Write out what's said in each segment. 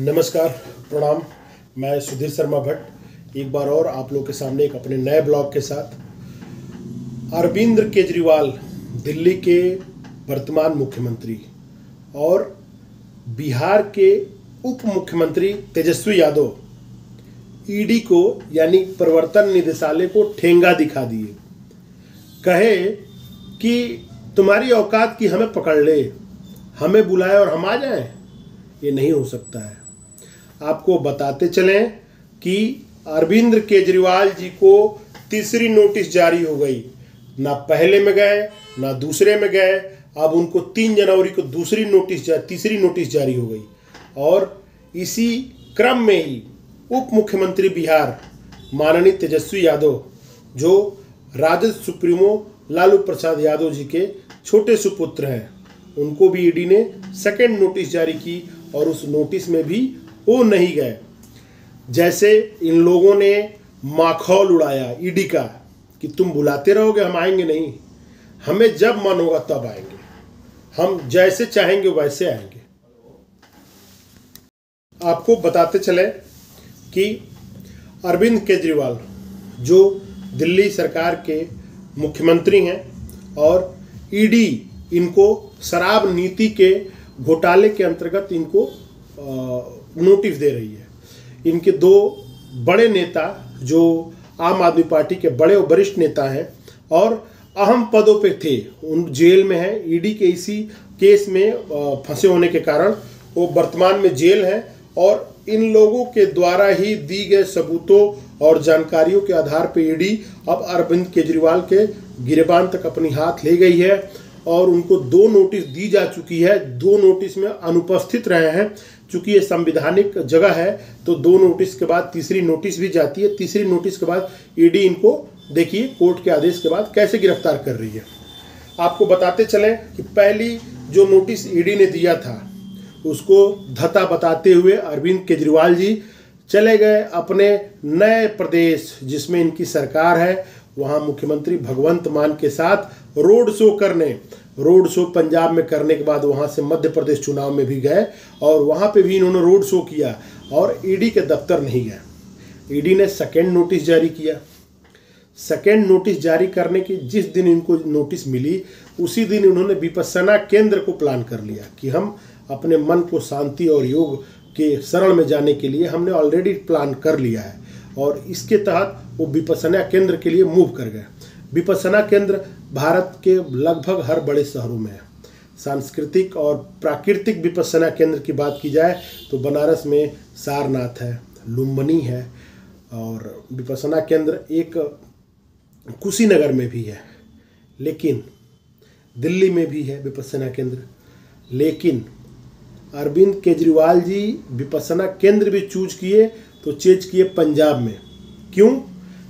नमस्कार, प्रणाम। मैं सुधीर शर्मा भट्ट एक बार और आप लोग के सामने एक अपने नए ब्लॉग के साथ। अरविंद केजरीवाल दिल्ली के वर्तमान मुख्यमंत्री और बिहार के उप मुख्यमंत्री तेजस्वी यादव ईडी को यानी प्रवर्तन निदेशालय को ठेंगा दिखा दिए। कहे कि तुम्हारी औकात की हमें पकड़ ले, हमें बुलाए और हम आ जाएं। ये नहीं हो सकता है। आपको बताते चलें कि अरविंद केजरीवाल जी को तीसरी नोटिस जारी हो गई। ना पहले में गए ना दूसरे में गए, अब उनको 3 जनवरी को तीसरी नोटिस जारी हो गई। और इसी क्रम में ही उप मुख्यमंत्री बिहार माननीय तेजस्वी यादव, जो राजद सुप्रीमो लालू प्रसाद यादव जी के छोटे सुपुत्र हैं, उनको भी ईडी ने सेकेंड नोटिस जारी की और उस नोटिस में भी वो नहीं गए। जैसे इन लोगों ने माखौल उड़ाया ईडी का कि तुम बुलाते रहोगे, हम आएंगे नहीं, हमें जब मन होगा तब आएंगे, हम जैसे चाहेंगे वैसे आएंगे। आपको बताते चले कि अरविंद केजरीवाल जो दिल्ली सरकार के मुख्यमंत्री हैं और ईडी इनको शराब नीति के घोटाले के अंतर्गत इनको नोटिस दे रही है। इनके 2 बड़े नेता जो आम आदमी पार्टी के बड़े और वरिष्ठ नेता हैं और अहम पदों पे थे, उन जेल में हैं। ईडी के इसी केस में फंसे होने के कारण वो वर्तमान में जेल हैं और इन लोगों के द्वारा ही दी गए सबूतों और जानकारियों के आधार पर ईडी अब अरविंद केजरीवाल के गिरबान तक अपनी हाथ ले गई है और उनको 2 नोटिस दी जा चुकी है। 2 नोटिस में अनुपस्थित रहे हैं। चूंकि ये संवैधानिक जगह है तो 2 नोटिस के बाद तीसरी नोटिस भी जाती है। तीसरी नोटिस के बाद ईडी इनको देखिए कोर्ट के आदेश के बाद कैसे गिरफ्तार कर रही है। आपको बताते चलें कि पहली जो नोटिस ईडी ने दिया था उसको धता बताते हुए अरविंद केजरीवाल जी चले गए अपने नए प्रदेश जिसमें इनकी सरकार है, वहाँ मुख्यमंत्री भगवंत मान के साथ रोड शो करने। रोड शो पंजाब में करने के बाद वहाँ से मध्य प्रदेश चुनाव में भी गए और वहाँ पे भी इन्होंने रोड शो किया और ईडी के दफ्तर नहीं गए। ईडी ने सेकेंड नोटिस जारी किया। सेकेंड नोटिस जारी करने की जिस दिन इनको नोटिस मिली उसी दिन उन्होंने विपस्सना केंद्र को प्लान कर लिया कि हम अपने मन को शांति और योग के शरण में जाने के लिए हमने ऑलरेडी प्लान कर लिया है और इसके तहत वो विपस्सना केंद्र के लिए मूव कर गए। विपस्सना केंद्र भारत के लगभग हर बड़े शहरों में है। सांस्कृतिक और प्राकृतिक विपस्सना केंद्र की बात की जाए तो बनारस में सारनाथ है, लुम्बिनी है और विपस्सना केंद्र एक कुशीनगर में भी है, लेकिन दिल्ली में भी है विपस्सना केंद्र। लेकिन अरविंद केजरीवाल जी विपस्सना केंद्र भी चूज किए तो चेंज किए पंजाब में। क्यों?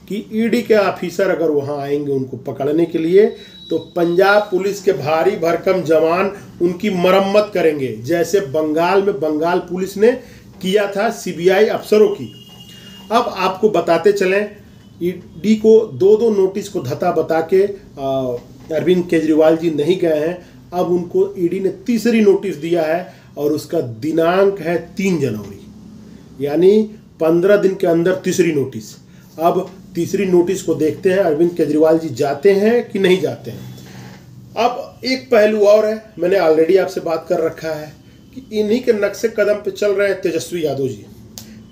कि ईडी के ऑफिसर अगर वहां आएंगे उनको पकड़ने के लिए तो पंजाब पुलिस के भारी भरकम जवान उनकी मरम्मत करेंगे, जैसे बंगाल में बंगाल पुलिस ने किया था सीबीआई अफसरों की। अब आपको बताते चलें, ईडी को 2 नोटिस को धता बता के अरविंद केजरीवाल जी नहीं गए हैं। अब उनको ईडी ने तीसरी नोटिस दिया है और उसका दिनांक है 3 जनवरी, यानी 15 दिन के अंदर तीसरी नोटिस। अब तीसरी नोटिस को देखते हैं अरविंद केजरीवाल जी जाते हैं कि नहीं जाते हैं। अब एक पहलू और है, मैंने ऑलरेडी आपसे बात कर रखा है कि इन्हीं के नक्शे कदम पे चल रहे हैं तेजस्वी यादव जी।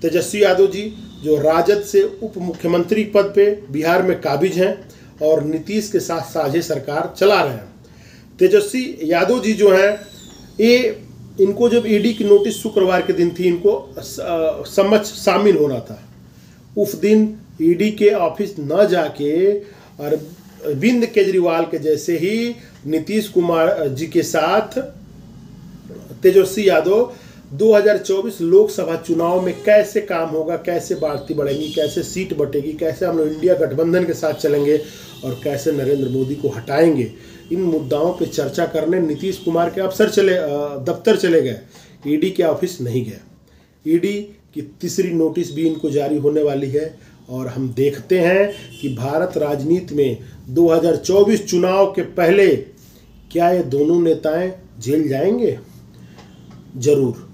तेजस्वी यादव जी जो राजद से उप मुख्यमंत्री पद पे बिहार में काबिज हैं और नीतीश के साथ साझे सरकार चला रहे हैं। तेजस्वी यादव जी जो हैं, ये इनको जब ईडी की नोटिस शुक्रवार के दिन थी, इनको समक्ष शामिल होना था। उस दिन ईडी के ऑफिस न जाके अरविंद केजरीवाल के जैसे ही नीतीश कुमार जी के साथ तेजस्वी यादव 2024 लोकसभा चुनाव में कैसे काम होगा, कैसे बढ़ती बढ़ेंगी, कैसे सीट बटेगी, कैसे हम लोग इंडिया गठबंधन के साथ चलेंगे और कैसे नरेंद्र मोदी को हटाएंगे, इन मुद्दाओं पे चर्चा करने नीतीश कुमार के दफ्तर चले गए। ईडी के ऑफिस नहीं गए। ईडी की तीसरी नोटिस भी इनको जारी होने वाली है और हम देखते हैं कि भारत राजनीति में 2024 चुनाव के पहले क्या ये दोनों नेताएं जेल जाएंगे? जरूर।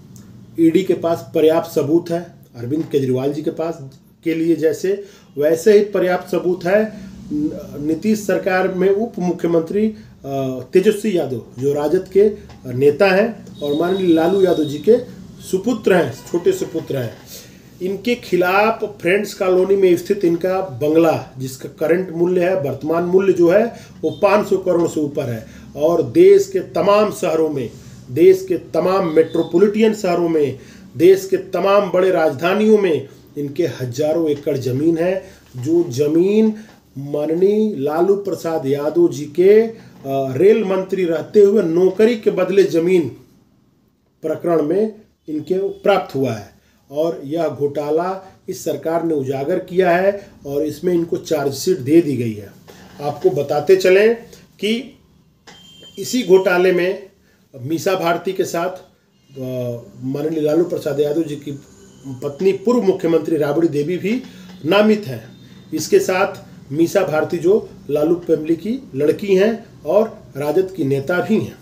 ईडी के पास पर्याप्त सबूत है, अरविंद केजरीवाल जी के पास के लिए जैसे वैसे ही पर्याप्त सबूत है नीतीश सरकार में उप मुख्यमंत्री तेजस्वी यादव जो राजद के नेता हैं और माननीय लालू यादव जी के सुपुत्र हैं, छोटे सुपुत्र हैं। इनके खिलाफ फ्रेंड्स कॉलोनी में स्थित इनका बंगला, जिसका करंट मूल्य है, वर्तमान मूल्य जो है वो 500 करोड़ से ऊपर है, और देश के तमाम शहरों में, देश के तमाम मेट्रोपॉलिटन शहरों में, देश के तमाम बड़े राजधानियों में इनके हजारों एकड़ जमीन है, जो जमीन माननीय लालू प्रसाद यादव जी के रेल मंत्री रहते हुए नौकरी के बदले जमीन प्रकरण में इनके प्राप्त हुआ है। और यह घोटाला इस सरकार ने उजागर किया है और इसमें इनको चार्जशीट दे दी गई है। आपको बताते चलें कि इसी घोटाले में मीसा भारती के साथ माननीय लालू प्रसाद यादव जी की पत्नी पूर्व मुख्यमंत्री राबड़ी देवी भी नामित हैं। इसके साथ मीसा भारती जो लालू फैमिली की लड़की हैं और राजद की नेता भी हैं।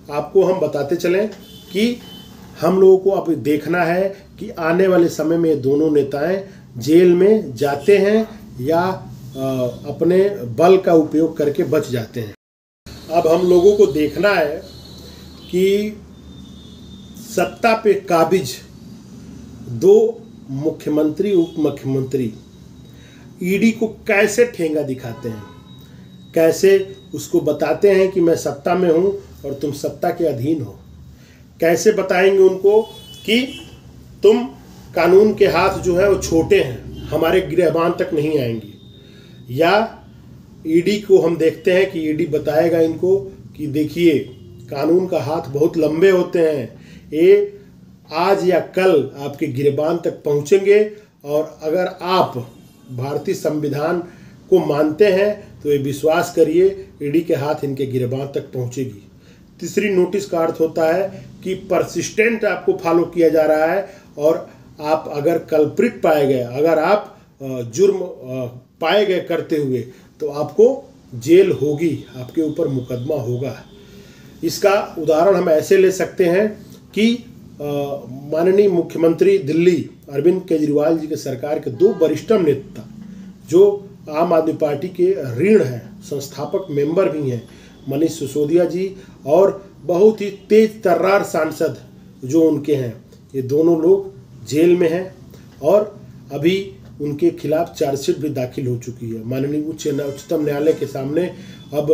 आपको हम बताते चलें कि हम लोगों को अब देखना है कि आने वाले समय में ये दोनों नेताएं जेल में जाते हैं या अपने बल का उपयोग करके बच जाते हैं। अब हम लोगों को देखना है कि सत्ता पे काबिज दो मुख्यमंत्री उप मुख्यमंत्री ईडी को कैसे ठेंगा दिखाते हैं, कैसे उसको बताते हैं कि मैं सत्ता में हूं और तुम सत्ता के अधीन हो। कैसे बताएंगे उनको कि तुम कानून के हाथ जो है वो छोटे हैं, हमारे गिरबान तक नहीं आएंगी। या ईडी को हम देखते हैं कि ईडी बताएगा इनको कि देखिए कानून का हाथ बहुत लंबे होते हैं, ये आज या कल आपके गिरबान तक पहुंचेंगे, और अगर आप भारतीय संविधान को मानते हैं तो ये विश्वास करिए ईडी के हाथ इनके गिरबान तक पहुंचेगी। तीसरी नोटिस का अर्थ होता है कि परसिस्टेंट आपको फॉलो किया जा रहा है, और आप अगर कल्प्रिट पाए गए, अगर आप जुर्म पाए गए करते हुए, तो आपको जेल होगी, आपके ऊपर मुकदमा होगा। इसका उदाहरण हम ऐसे ले सकते हैं कि माननीय मुख्यमंत्री दिल्ली अरविंद केजरीवाल जी के सरकार के दो वरिष्ठतम नेता जो आम आदमी पार्टी के ऋण हैं, संस्थापक मेंबर भी हैं, मनीष सिसोदिया जी, और बहुत ही तेज तर्रार सांसद जो उनके हैं, ये दोनों लोग जेल में हैं और अभी उनके खिलाफ चार्जशीट भी दाखिल हो चुकी है। माननीय उच्चतम न्यायालय के सामने अब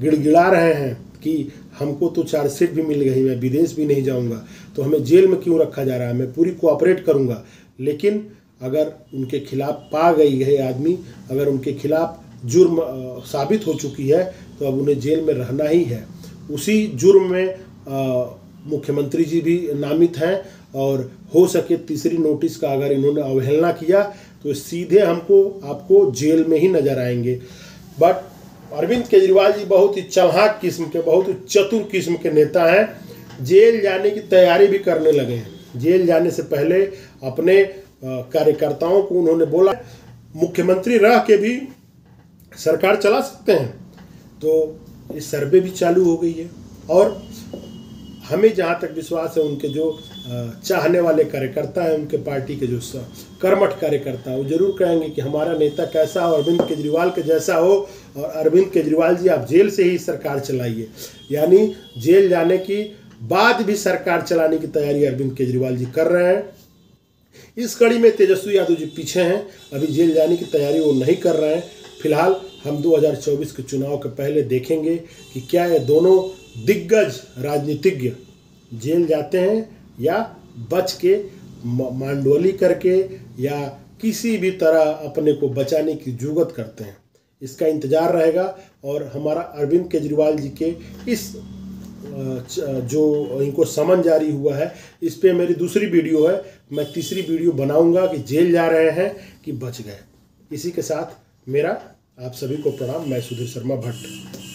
गिड़गिड़ा रहे हैं कि हमको तो चार्जशीट भी मिल गई, मैं विदेश भी नहीं जाऊंगा, तो हमें जेल में क्यों रखा जा रहा है, मैं पूरी कोऑपरेट करूंगा। लेकिन अगर उनके खिलाफ पा गई है आदमी, अगर उनके खिलाफ जुर्म साबित हो चुकी है, तो अब उन्हें जेल में रहना ही है। उसी जुर्म में मुख्यमंत्री जी भी नामित हैं, और हो सके तीसरी नोटिस का अगर इन्होंने अवहेलना किया तो सीधे आपको जेल में ही नजर आएंगे। बट अरविंद केजरीवाल जी बहुत ही चालाक किस्म के, बहुत ही चतुर किस्म के नेता हैं। जेल जाने की तैयारी भी करने लगे हैं। जेल जाने से पहले अपने कार्यकर्ताओं को उन्होंने बोला मुख्यमंत्री रह के भी सरकार चला सकते हैं। तो ये सर्वे भी चालू हो गई है, और हमें जहाँ तक विश्वास है उनके जो चाहने वाले कार्यकर्ता हैं, उनके पार्टी के जो कर्मठ कार्यकर्ता वो जरूर कहेंगे कि हमारा नेता कैसा हो, अरविंद केजरीवाल के जैसा हो, और अरविंद केजरीवाल जी आप जेल से ही सरकार चलाइए। यानी जेल जाने की बाद भी सरकार चलाने की तैयारी अरविंद केजरीवाल जी कर रहे हैं। इस कड़ी में तेजस्वी यादव जी पीछे हैं, अभी जेल जाने की तैयारी वो नहीं कर रहे हैं। फिलहाल हम 2024 के चुनाव के पहले देखेंगे कि क्या ये दोनों दिग्गज राजनीतिज्ञ जेल जाते हैं या बच के मांडोली करके या किसी भी तरह अपने को बचाने की जुगत करते हैं। इसका इंतजार रहेगा। और हमारा अरविंद केजरीवाल जी के इस जो इनको समन जारी हुआ है, इस पे मेरी दूसरी वीडियो है, मैं तीसरी वीडियो बनाऊंगा कि जेल जा रहे हैं कि बच गए। इसी के साथ मेरा आप सभी को प्रणाम। मैं सुधीर शर्मा भट्ट।